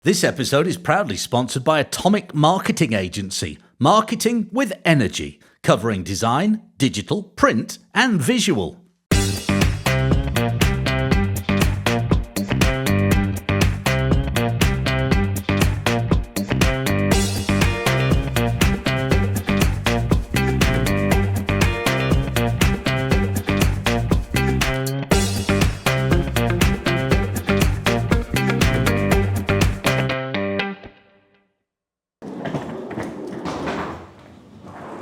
This episode is proudly sponsored by Atomic Marketing Agency, marketing with energy, covering design, digital, print and visual.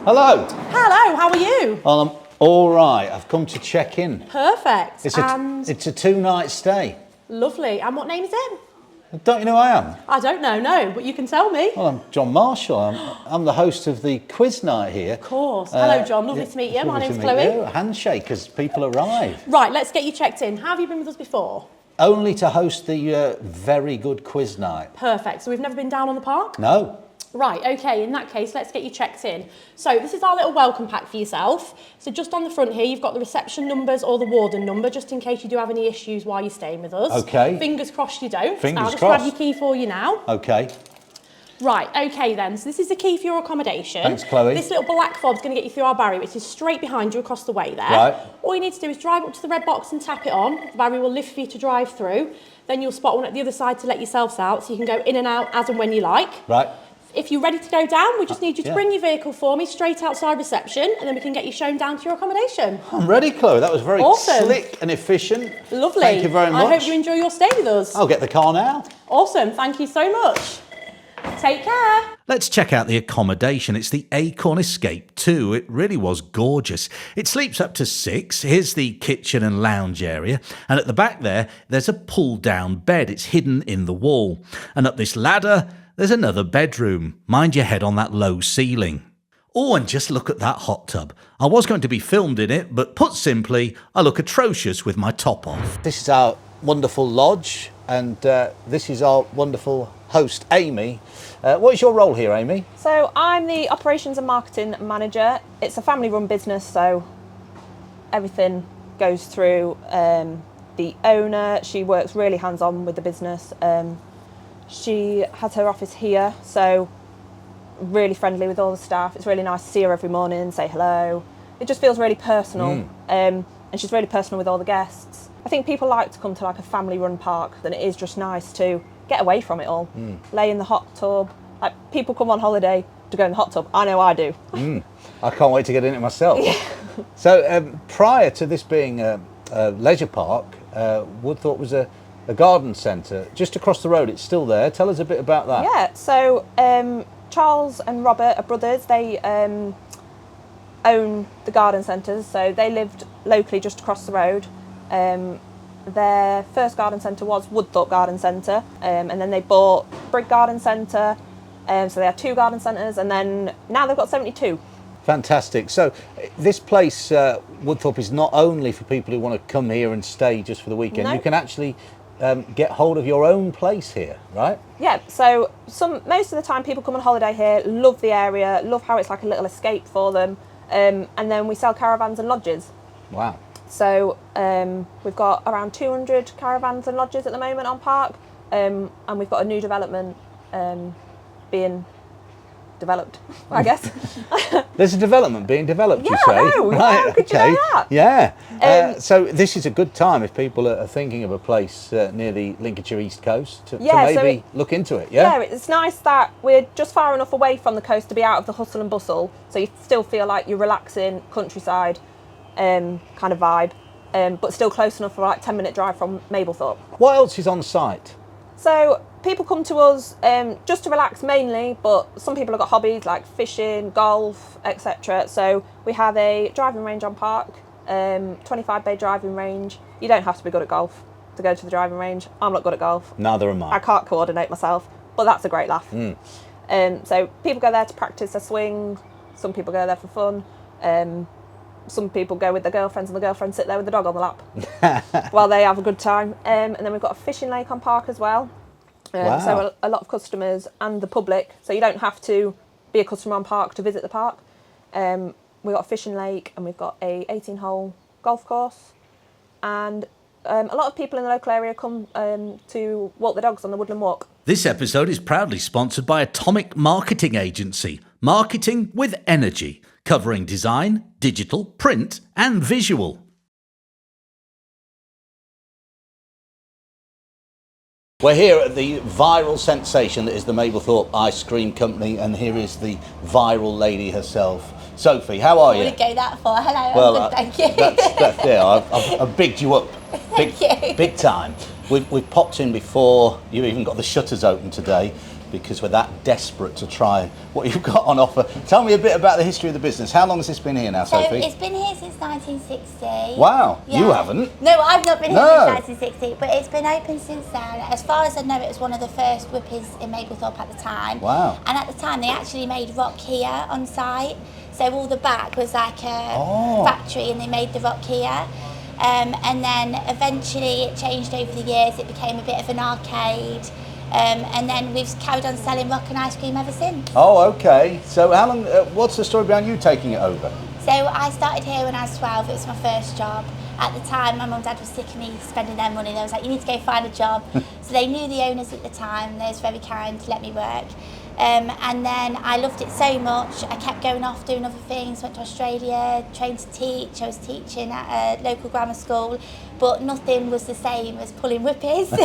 Hello. Hello, how are you? I'm all right. I've come to check in. Perfect. It's a two-night stay. Lovely. And what name is it? Don't you know who I am? I don't know, no, but you can tell me. Well, I'm John Marshall. I'm the host of the quiz night here. Of course. Hello, John. Lovely to meet you. My name's Chloe. A handshake as people arrive. Right, let's get you checked in. How have you been with us before? Only to host the very good quiz night. Perfect. So we've never been down on the park? No. Right, okay, in that case, let's get you checked in. So this is our little welcome pack for yourself. So just on the front here, you've got the reception numbers or the warden number, just in case you do have any issues while you're staying with us. Okay. Fingers crossed you don't. Fingers I'll just crossed. grab your key for you now. Okay. Right, okay then, so this is the key for your accommodation. Thanks, Chloe. This little black fob's going to get you through our barrier, which is straight behind you across the way there. Right. All you need to do is drive up to the red box and tap it on. The barrier will lift for you to drive through. Then you'll spot one at the other side to let yourselves out, so you can go in and out as and when you like. Right. If you're ready to go down, we just need you to bring your vehicle for me straight outside reception, and then we can get you shown down to your accommodation. I'm ready, Chloe. That was very slick and efficient. Lovely. Thank you very much. I hope you enjoy your stay with us. I'll get the car now. Awesome. Thank you so much. Take care. Let's check out the accommodation. It's the Acorn Escape 2. It really was gorgeous. It sleeps up to 6. Here's the kitchen and lounge area. And at the back there's a pull-down bed. It's hidden in the wall. And up this ladder, there's another bedroom. Mind your head on that low ceiling. Oh, and just look at that hot tub. I was going to be filmed in it, but put simply, I look atrocious with my top off. This is our wonderful lodge, and this is our wonderful host, Amy. What is your role here, Amy? So I'm the operations and marketing manager. It's a family-run business, so everything goes through the owner. She works really hands-on with the business. She has her office here, so really friendly with all the staff. It's really nice to see her every morning, say hello. It just feels really personal, and she's really personal with all the guests. I think people like to come to like a family-run park, and it is just nice to get away from it all. Lay in the hot tub. Like, people come on holiday to go in the hot tub. I know I do. I can't wait to get in it myself. Yeah. So prior to this being a leisure park, Woodthorpe was a garden centre just across the road. It's still there. Tell us a bit about that. Yeah, so Charles and Robert are brothers. They own the garden centres, so they lived locally just across the road. Their first garden centre was Woodthorpe Garden Centre, and then they bought Brigg Garden Centre, so they had 2 garden centres, and then now they've got 72. Fantastic. So this place, Woodthorpe, is not only for people who want to come here and stay just for the weekend. No. You can actually get hold of your own place here, right? Yeah, so most of the time people come on holiday here, love the area, love how it's like a little escape for them, and then we sell caravans and lodges. Wow. So we've got around 200 caravans and lodges at the moment on park, and we've got a new development being developed, I guess. There's a development being developed, you Yeah, say? I know. Right, Yeah, could you know that? Yeah. So this is a good time if people are thinking of a place near the Lincolnshire East Coast to maybe look into it, yeah? Yeah, it's nice that we're just far enough away from the coast to be out of the hustle and bustle, so you still feel like you're relaxing, countryside kind of vibe, but still close enough for like 10-minute drive from Mablethorpe. What else is on site? So people come to us just to relax mainly, but some people have got hobbies like fishing, golf, etc. So we have a driving range on park, 25-bay driving range. You don't have to be good at golf to go to the driving range. I'm not good at golf. Neither am I. I can't coordinate myself, but that's a great laugh. So people go there to practice their swing. Some people go there for fun. Some people go with their girlfriends, and the girlfriends sit there with the dog on the lap while they have a good time. And then we've got a fishing lake on park as well. Wow. So a lot of customers and the public, so you don't have to be a customer on park to visit the park. We've got a fishing lake, and we've got a 18-hole golf course, and a lot of people in the local area come to walk their dogs on the Woodland Walk. This episode is proudly sponsored by Atomic Marketing Agency, marketing with energy, covering design, digital, print and visual. We're here at the viral sensation that is the Mablethorpe Ice Cream Company, and here is the viral lady herself. Sophie, how are you? What would go that for? Hello, I'm good, thank you. That's I've bigged you up. Thank you. Big time. We've popped in before you even got the shutters open today because we're that desperate to try what you've got on offer. Tell me a bit about the history of the business. How long has this been here now, So Sophie? it's been here since 1960. Wow, Yeah. you haven't? No, I've not been here No. since 1960, but it's been open since then. As far as I know, it was one of the first whippies in Mablethorpe at the time. Wow. And at the time, they actually made rock here on site. So all the back was like a factory, and they made the rock here. And then eventually it changed over the years. It became a bit of an arcade. And then we've carried on selling rock and ice cream ever since. Oh, okay. So how long, what's the story behind you taking it over? So I started here when I was 12. It was my first job. At the time, my mum and dad were sick of me spending their money. They was like, you need to go find a job. So they knew the owners at the time. They was very kind to let me work. And then I loved it so much. I kept going off doing other things. Went to Australia, trained to teach. I was teaching at a local grammar school, but nothing was the same as pulling whippies. So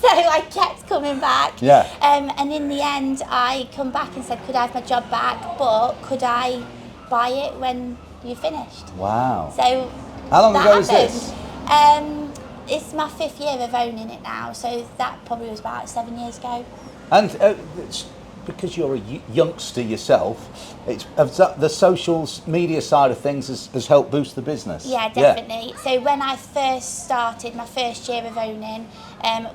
I kept coming back. Yeah. And in the end, I come back and said, could I have my job back, but could I buy it when you finished? Wow. So How long that ago is happened. this? It's my 5th year of owning it now, so that probably was about 7 years ago. And it's because you're a youngster yourself, it's the social media side of things has helped boost the business. Yeah, definitely. So when I first started, my first year of owning,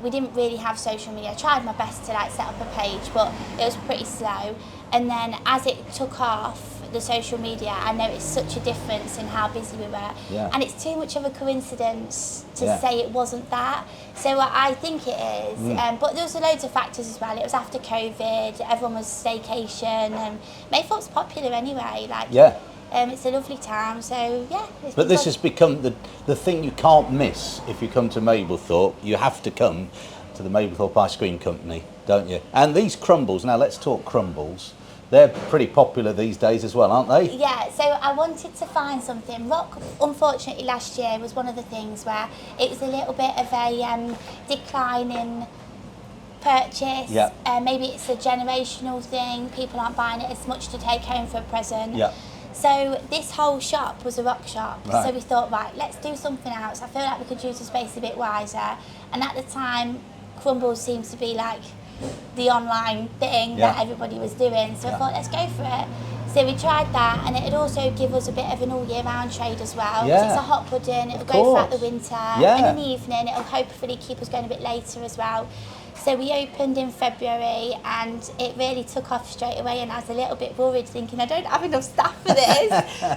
we didn't really have social media. I tried my best to like set up a page, but it was pretty slow. And then as it took off, the social media, I noticed such a difference in how busy we were. Yeah. And it's too much of a coincidence to Yeah. say it wasn't that. So I think it is. But there was loads of factors as well. It was after COVID, everyone was staycation, and Maythorpe's popular anyway. Like, Yeah. it's a lovely town, so yeah. But this has become the thing you can't miss if you come to Mablethorpe. You have to come to the Mablethorpe Ice Cream Company, don't you? And these crumbles, now let's talk crumbles. They're pretty popular these days as well, aren't they? Yeah, so I wanted to find something. Rock, unfortunately, last year was one of the things where it was a little bit of a decline in purchase. Yeah. Maybe it's a generational thing. People aren't buying it as much to take home for a present. Yeah. So this whole shop was a rock shop. Right. So we thought, right, let's do something else. I feel like we could use the space a bit wiser. And at the time, Crumbles seems to be like the online thing that everybody was doing. So I thought, let's go for it. So we tried that, and it'd also give us a bit of an all year round trade as well. 'Cause it's a hot pudding, it'll go throughout the winter. And in the evening, it'll hopefully keep us going a bit later as well. So we opened in February, and it really took off straight away, and I was a little bit worried thinking I don't have enough staff for this.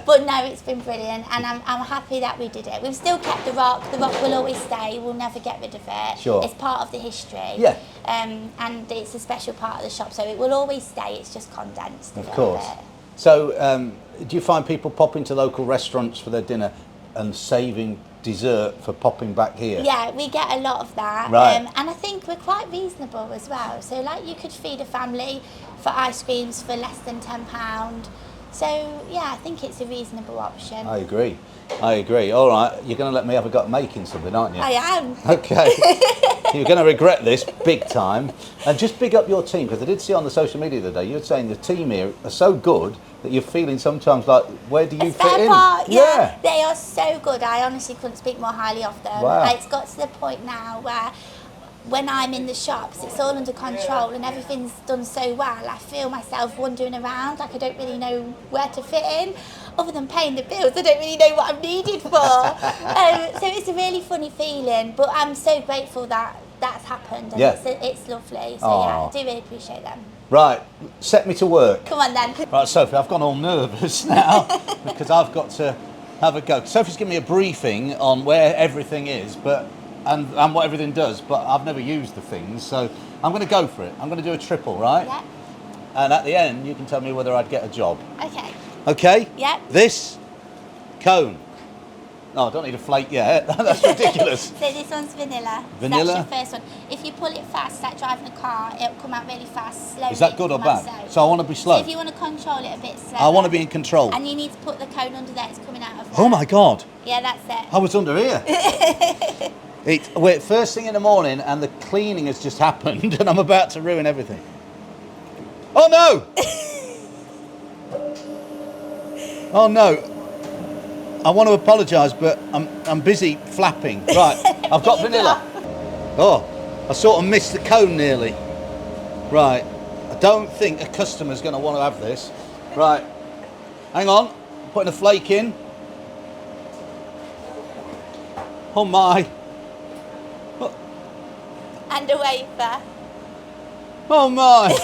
But no, it's been brilliant, and I'm happy that we did it. We've still kept the rock will always stay, we'll never get rid of it. Sure. It's part of the history. Yeah. And it's a special part of the shop, so it will always stay, it's just condensed a Of little course. bit. So do you find people popping to local restaurants for their dinner and saving dessert for popping back here? Yeah, we get a lot of that. Right. And I think we're quite reasonable as well. So like you could feed a family for ice creams for less than £10. So yeah, I think it's a reasonable option. I agree. All right, you're going to let me have a go at making something, aren't you? I am. Okay. You're going to regret this big time. And just big up your team, because I did see on the social media the other day, you were saying the team here are so good that you're feeling sometimes like, where do you fit in? Part, yeah. They are so good. I honestly couldn't speak more highly of them. Wow. It's got to the point now where when I'm in the shops, it's all under control and everything's done so well. I feel myself wandering around like I don't really know where to fit in. Other than paying the bills, I don't really know what I'm needed for. So it's a really funny feeling, but I'm so grateful that that's happened, and it's lovely. So yeah, I do really appreciate them. Right, set me to work. Come on then. Right, Sophie, I've gone all nervous now because I've got to have a go. Sophie's given me a briefing on where everything is, and what everything does, but I've never used the things, so I'm going to go for it. I'm going to do a triple, right? Yeah. And at the end, you can tell me whether I'd get a job. Okay. Okay? Yeah. This cone No, I don't need a flake yet. That's ridiculous. So this one's vanilla. Vanilla? So that's your first one. If you pull it fast, like driving a car, it'll come out really fast, slowly. Is that good or it'll come bad? out slow. So I want to be slow. So if you want to control it a bit slower. I want to be in control. And you need to put the cone under there, it's coming out of there. Oh my God. Yeah, that's it. I was under here. We're first thing in the morning and the cleaning has just happened and I'm about to ruin everything. Oh no! Oh no. I want to apologise, but I'm busy flapping. Right, I've got vanilla. Oh, I sort of missed the cone nearly. Right, I don't think a customer's going to want to have this. Right, hang on, putting a flake in. Oh my. Oh, And a wafer. oh my.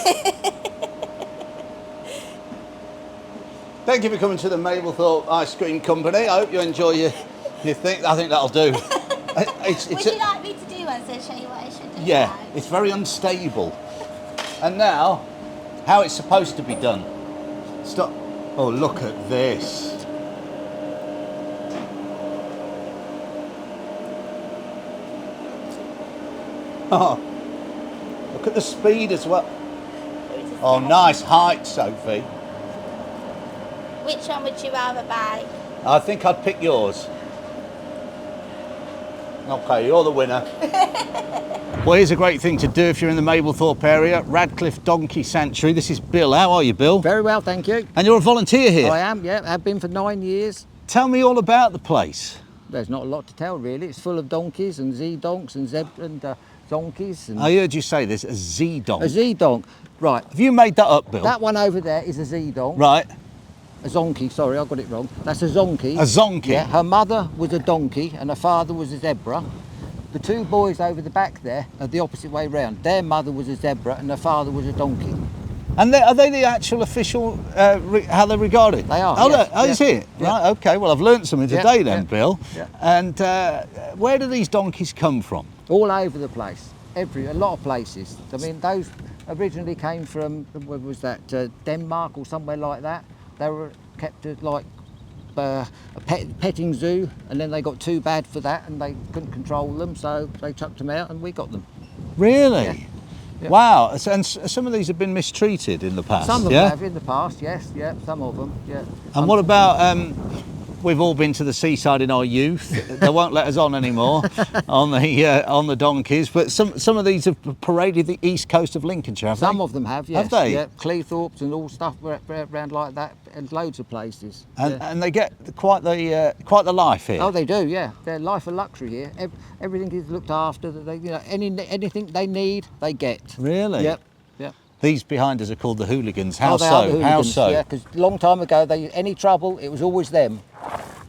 Thank you for coming to the Mablethorpe Ice Cream Company. I hope you enjoy your thing. I think that'll do. Would you like me to do one so I'll show you what I should do? Yeah, now? it's very unstable. And now, how it's supposed to be done. Stop. Oh, look at this. Oh, look at the speed as well. Oh, nice height, Sophie. Which one would you rather buy? I think I'd pick yours. Okay, you're the winner. Well, here's a great thing to do if you're in the Mablethorpe area. Radcliffe Donkey Sanctuary. This is Bill. How are you, Bill? Very well, thank you. And you're a volunteer here. I am, yeah. I've been for 9 years. Tell me all about the place. There's not a lot to tell, really. It's full of donkeys and Z-donks and zebra and donkeys. And I heard you say this, a Z-donk. a Z-donk, right. Have you made that up, Bill? That one over there is a Z-donk. Right. A zonkey, sorry, I got it wrong. That's a zonkey. A zonkey? Yeah, her mother was a donkey and her father was a zebra. The two boys over the back there are the opposite way round. Their mother was a zebra and their father was a donkey. And are they the actual official, how they're regarded? They are, Oh, yes, oh, is yeah, it? yeah. Right, okay. Well, I've learnt something Yeah, today then, yeah, Bill. yeah. And where do these donkeys come from? All over the place, a lot of places. I mean, those originally came from, where was that, Denmark or somewhere like that. They were kept at like a petting zoo, and then they got too bad for that and they couldn't control them, so they chucked them out and we got them. Really? Yeah. Yeah. Wow. And some of these have been mistreated in the past, Some of them yeah? have in the past, yes, yeah, some of them, yeah. And what about, we've all been to the seaside in our youth. They won't let us on anymore on the donkeys, but some of these have paraded the east coast of Lincolnshire, have Some they? of them have, yes. Have they? Yeah, Cleethorpes and all stuff around like that, and loads of places. And, yeah. and they get quite the life here. Oh, they do, yeah. They're life of luxury here. Everything is looked after. That they, anything they need, they get. Really? Yep. Yep. These behind us are called the hooligans. How Oh, they so? are the How hooligans, so? Yeah, because a long time ago, any trouble, it was always them.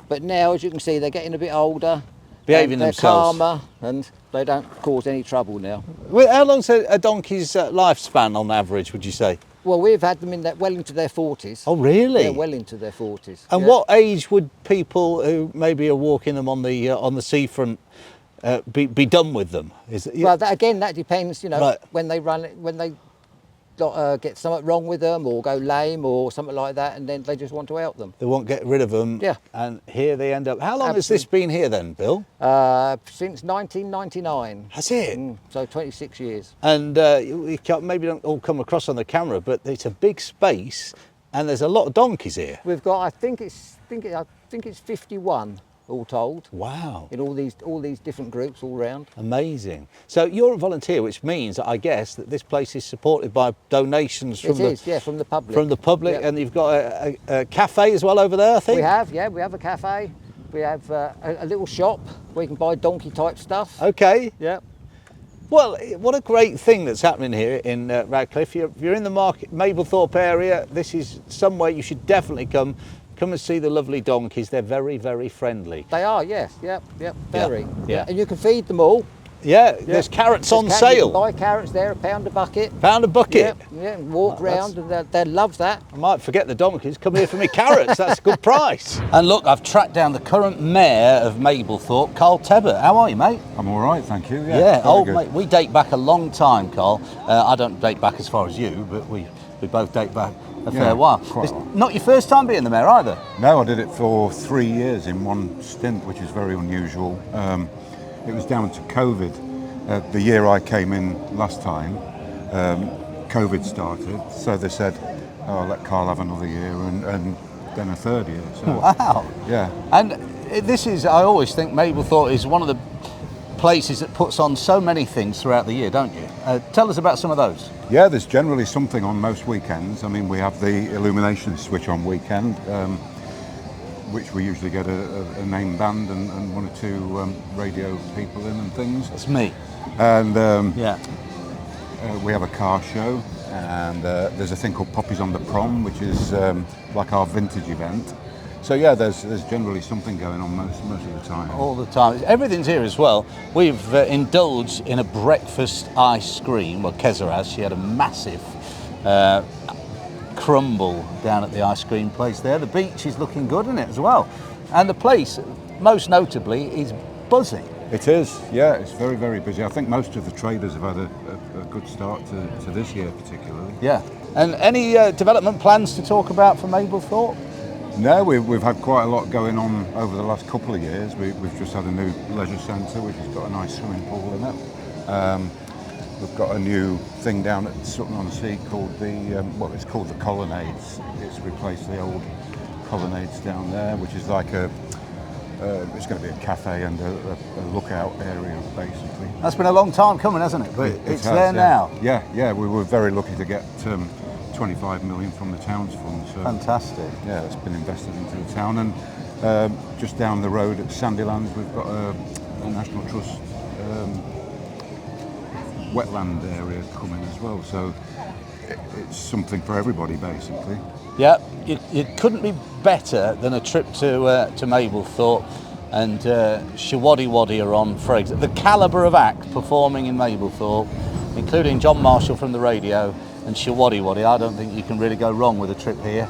But now, as you can see, they're getting a bit older. Behaving they're themselves. calmer, and they don't cause any trouble now. Well, how long's a donkey's lifespan on average, would you say? Well, we've had them well into their 40s. Oh, really? Yeah, well into their 40s. And yeah. what age would people who maybe are walking them on the seafront be done with them? Well, that depends. Right. When they get something wrong with them or go lame or something like that, and then they just want to help them. They won't get rid of them. Yeah. And here they end up. How long has this been here then, Bill? Since 1999. Has it? So 26 years. And you maybe don't all come across on the camera, but it's a big space, and there's a lot of donkeys here. We've got, I think it's 51 all told. Wow. In all these different groups all round. Amazing. So you're a volunteer, which means, I guess, that this place is supported by donations from from the public. From the public, Yep. and you've got a cafe as well over there, I think. We have a cafe. We have a little shop where you can buy donkey type stuff. Okay. Yeah. Well, what a great thing that's happening here in Radcliffe. If you're in the Mablethorpe area, this is somewhere you should definitely come. Come and see the lovely donkeys. They're very, very friendly. They are, yes. Yep, very. Yeah. And you can feed them all. Yeah, there's carrots on You sale. can buy carrots there, £1 a bucket. Pound a bucket. Yeah, and walk round, and they love that. I might forget the donkeys. Come here for me carrots. That's a good price. And look, I've tracked down the current mayor of Mablethorpe, Carl Tebbutt. How are you, mate? I'm all right, thank you. Yeah. very Oh, good. mate, we date back a long time, Carl. I don't date back as far as you, but we both date back a fair while. quite It's a while. not your first time being the mayor either. No, I did it for 3 years in one stint, which is very unusual. It was down to COVID. The year I came in last time, COVID started, so they said, "Oh, let Carl have another year," and then a third year. So, Wow. yeah. And this is, I always think Mablethorpe is one of the places that puts on so many things throughout the year, don't you? Tell us about some of those. Yeah, there's generally something on most weekends. I mean, we have the illumination switch on weekend, which we usually get a name band and one or two radio people in and things. That's me. And Yeah. we have a car show, and there's a thing called Poppies on the Prom, which is like our vintage event. So yeah, there's generally something going on most of the time. All the time. Everything's here as well. We've indulged in a breakfast ice cream. Well, Cllr has. She had a massive crumble down at the ice cream place there. The beach is looking good in it as well. And the place, most notably, is buzzing. It is, yeah, it's very, very busy. I think most of the traders have had a good start to this year particularly. Yeah. And any development plans to talk about for Mablethorpe? No, we've had quite a lot going on over the last couple of years. We've just had a new leisure centre which has got a nice swimming pool in it. We've got a new thing down at Sutton-on-Sea called it's called the Colonnades. It's replaced the old colonnades down there, which is like it's going to be a cafe and a lookout area basically. That's been a long time coming, hasn't it? But it's has, there yeah. now. Yeah, we were very lucky to get 25 million from the town's fund. So Fantastic. yeah, it's been invested into the town, and just down the road at Sandylands we've got a National Trust wetland area coming as well. So it's something for everybody basically. Yeah, it couldn't be better than a trip to Mablethorpe, and Shawaddy Waddy are on, for example. The calibre of act performing in Mablethorpe, including John Marshall from the radio and Shawaddy Waddy. I don't think you can really go wrong with a trip here.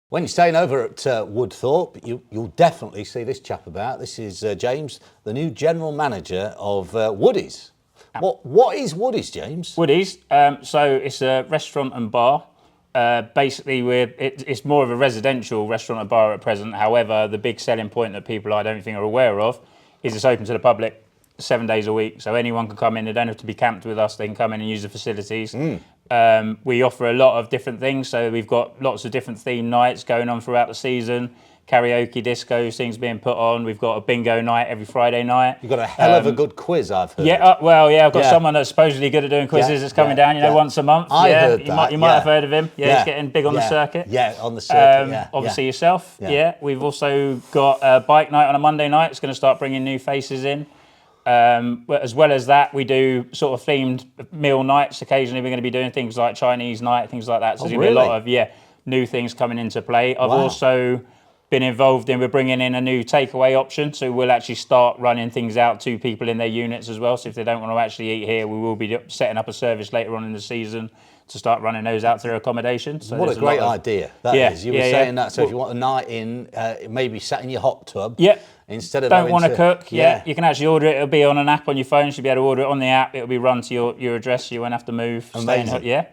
When you're staying over at Woodthorpe, you'll definitely see this chap about. This is James, the new general manager of Woody's. What is Woody's, James? Woody's, so it's a restaurant and bar. Basically, it's more of a residential restaurant and bar at present. However, the big selling point that people I don't think are aware of is it's open to the public 7 days a week. So anyone can come in. They don't have to be camped with us. They can come in and use the facilities. We offer a lot of different things. So we've got lots of different theme nights going on throughout the season. Karaoke, disco, things being put on. We've got a bingo night every Friday night. You've got a hell of a good quiz, I've heard. Yeah, I've got someone that's supposedly good at doing quizzes that's coming down, once a month. I heard that. You might have heard of him. Yeah, he's getting big on the circuit. Yeah, on the circuit, Obviously yourself. Yeah. We've also got a bike night on a Monday night. It's going to start bringing new faces in. As well as that, we do sort of themed meal nights. Occasionally we're going to be doing things like Chinese night, things like that. So there's going to be a lot of new things coming into play. I've also been involved we're bringing in a new takeaway option, so we'll actually start running things out to people in their units as well. So if they don't want to actually eat here, we will be setting up a service later on in the season to start running those out to their accommodation. So what a great idea that is. You were saying that, so if you want a night in, maybe sat in your hot tub. Instead of don't want to cook, you can actually order it. It'll be on an app on your phone. You should be able to order it on the app. It'll be run to your address, so you won't have to move. Amazing.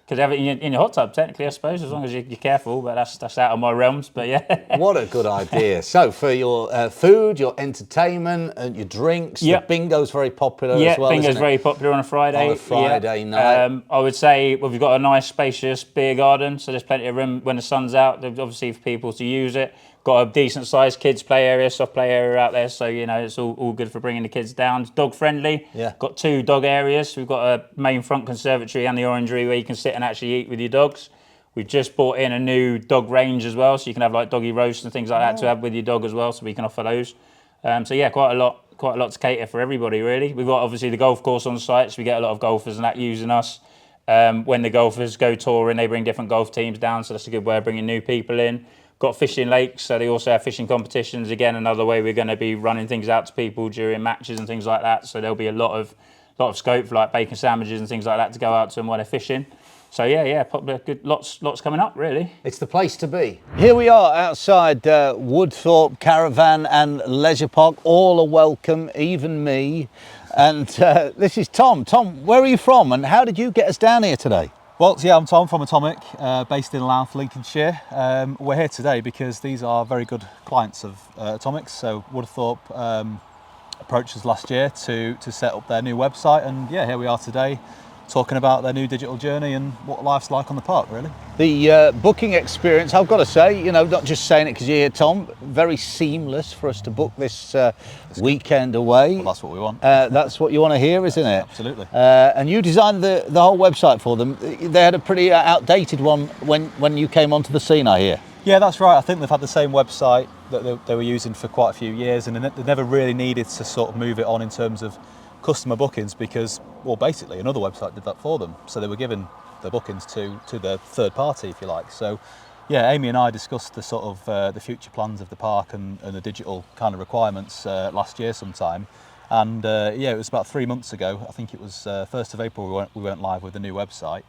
Could have it in your hot tub, technically, I suppose, as long as you're careful, but that's out of my realms, but yeah. What a good idea. So for your food, your entertainment, and your drinks, the bingo's very popular as well, bingo's very popular on a Friday. On a Friday night. I would say we've got a nice, spacious beer garden, so there's plenty of room when the sun's out, obviously for people to use it. Got a decent sized kids play area, soft play area out there, so it's all good for bringing the kids down. It's dog friendly. Got 2 dog areas. We've got a main front conservatory and the orangery where you can sit and actually eat with your dogs. We've just brought in a new dog range as well, so you can have like doggy roasts and things like that to have with your dog as well, so we can offer those. Quite a lot to cater for everybody really. We've got obviously the golf course on site, so we get a lot of golfers and that using us. When the golfers go touring, they bring different golf teams down, so that's a good way of bringing new people in. Got fishing lakes, so they also have fishing competitions. Again, another way we're going to be running things out to people during matches and things like that. So there'll be a lot of scope for like bacon sandwiches and things like that to go out to them while they're fishing. So good, lots coming up really. It's the place to be. Here we are outside Woodthorpe Caravan and Leisure Park. All are welcome, even me. And this is Tom. Tom, where are you from and how did you get us down here today? Well, yeah, I'm Tom from Atomic, based in Louth, Lincolnshire. We're here today because these are very good clients of Atomic. So Woodthorpe approached us last year to set up their new website, and yeah, here we are today talking about their new digital journey and what life's like on the park, really. The booking experience, I've got to say, you know, not just saying it because you're here, Tom, very seamless for us to book this weekend away. Well, that's what we want. That's what you want to hear, isn't it? Absolutely. And you designed the whole website for them. They had a pretty outdated one when you came onto the scene, I hear. Yeah, that's right. I think they've had the same website that they were using for quite a few years, and they never really needed to sort of move it on in terms of customer bookings because, well, basically another website did that for them. So they were giving the bookings to the third party, if you like. So yeah, Amy and I discussed the sort of the future plans of the park and the digital kind of requirements last year sometime. And yeah, it was about 3 months ago. I think it was 1st of April we went live with the new website.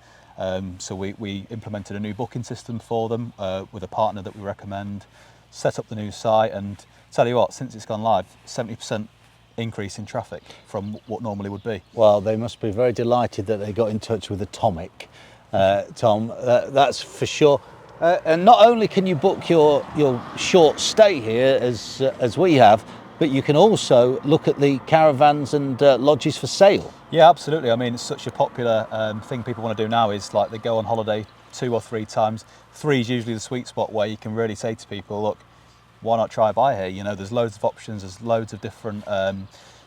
So we implemented a new booking system for them with a partner that we recommend, set up the new site, and tell you what, since it's gone live, 70% increase in traffic from what normally would be. Well, they must be very delighted that they got in touch with Atomic, Tom, that's for sure. And not only can you book your short stay here as we have, but you can also look at the caravans and lodges for sale. Yeah, absolutely. I mean, it's such a popular thing people want to do now is like they go on holiday 2 or 3 times. 3 is usually the sweet spot where you can really say to people, look, why not try buy here? You know, there's loads of options, there's loads of different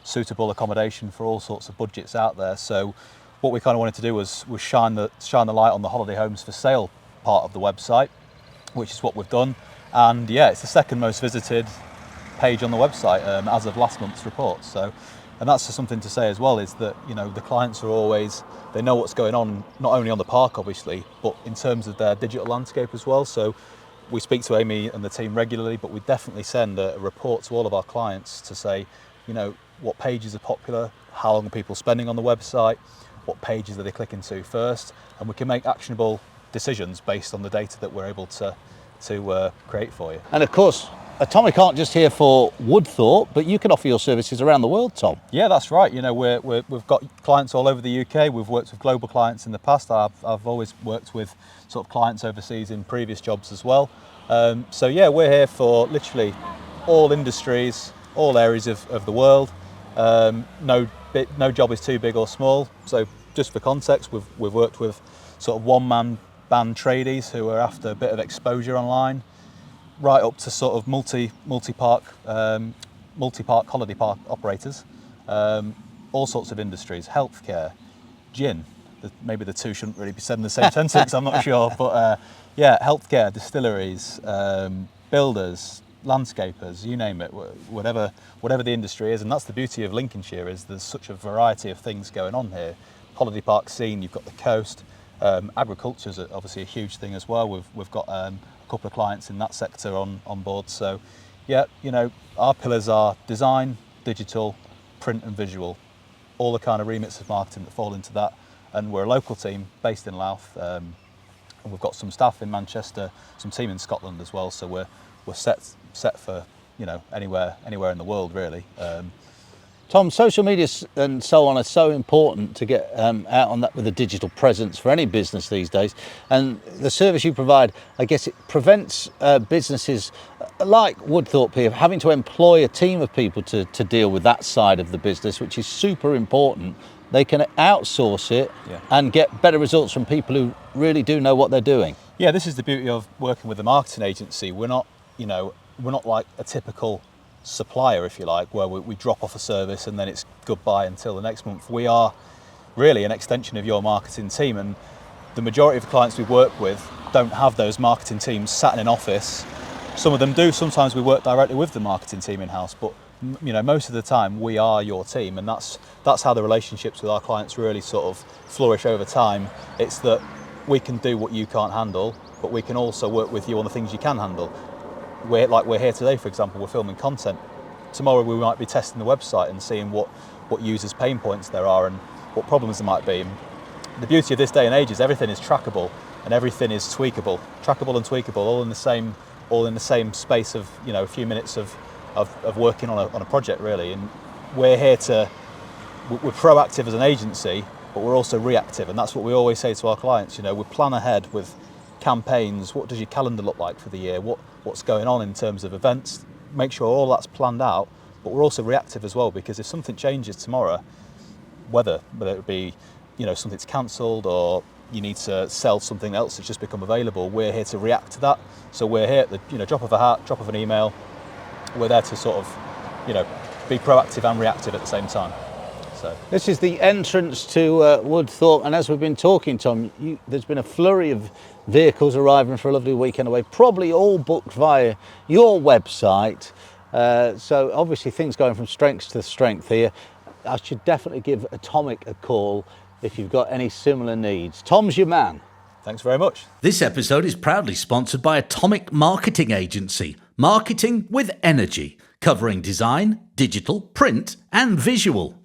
suitable accommodation for all sorts of budgets out there. So what we kind of wanted to do was shine the light on the holiday homes for sale part of the website, which is what we've done. And yeah, it's the second most visited page on the website as of last month's report. So, and that's just something to say as well, is that, you know, the clients are always, they know what's going on, not only on the park obviously, but in terms of their digital landscape as well. So we speak to Amy and the team regularly, but we definitely send a report to all of our clients to say, you know, what pages are popular, how long are people spending on the website, what pages are they clicking to first, and we can make actionable decisions based on the data that we're able to create for you. And of course, Atomic aren't just here for Woodthorpe, but you can offer your services around the world, Tom. Yeah, that's right. You know, we've got clients all over the UK. We've worked with global clients in the past. I've always worked with sort of clients overseas in previous jobs as well. So yeah, we're here for literally all industries, all areas of the world. No job is too big or small. So just for context, we've worked with sort of one-man band tradies who are after a bit of exposure online, right up to sort of multi-park holiday park operators, all sorts of industries, healthcare, gin. Maybe the two shouldn't really be said in the same sentence, I'm not sure, but yeah, healthcare, distilleries, builders, landscapers, you name it, whatever the industry is. And that's the beauty of Lincolnshire, is there's such a variety of things going on here. Holiday park scene, you've got the coast, agriculture is obviously a huge thing as well. We've got a couple of clients in that sector on board. So yeah, you know, our pillars are design, digital, print and visual, all the kind of remits of marketing that fall into that. And we're a local team based in Louth, and we've got some staff in Manchester, some team in Scotland as well. So we're set for, you know, anywhere in the world really. Tom, social media and so on are so important to get out on that with a digital presence for any business these days. And the service you provide, I guess it prevents businesses like Woodthorpe here having to employ a team of people to deal with that side of the business, which is super important. They can outsource it and get better results from people who really do know what they're doing. Yeah, this is the beauty of working with a marketing agency. We're not like a typical supplier, if you like, where we drop off a service and then it's goodbye until the next month. We are really an extension of your marketing team, and the majority of the clients we work with don't have those marketing teams sat in an office. Some of them do. Sometimes we work directly with the marketing team in-house, but you know, most of the time we are your team, and that's how the relationships with our clients really sort of flourish over time. It's that we can do what you can't handle, but we can also work with you on the things you can handle. We're here today, for example, we're filming content. Tomorrow we might be testing the website and seeing what users' pain points there are and what problems there might be. And the beauty of this day and age is everything is trackable and everything is tweakable. Trackable and tweakable, all in the same space of, you know, a few minutes of working on a project really. And we're here to we're proactive as an agency, but we're also reactive, and that's what we always say to our clients. You know, we plan ahead with campaigns. What does your calendar look like for the year? What's going on in terms of events? Make sure all that's planned out, but we're also reactive as well, because if something changes tomorrow, whether it be, you know, something's cancelled or you need to sell something else that's just become available, we're here to react to that. So we're here at the, you know, drop of a hat, drop of an email. We're there to sort of, you know, be proactive and reactive at the same time. So this is the entrance to Woodthorpe, and as we've been talking, Tom, there's been a flurry of vehicles arriving for a lovely weekend away, probably all booked via your website. So obviously things going from strength to strength here. I should definitely give Atomic a call if you've got any similar needs. Tom's your man. thanks very much. This episode is proudly sponsored by Atomic Marketing Agency, marketing with energy, covering design, digital, print and visual.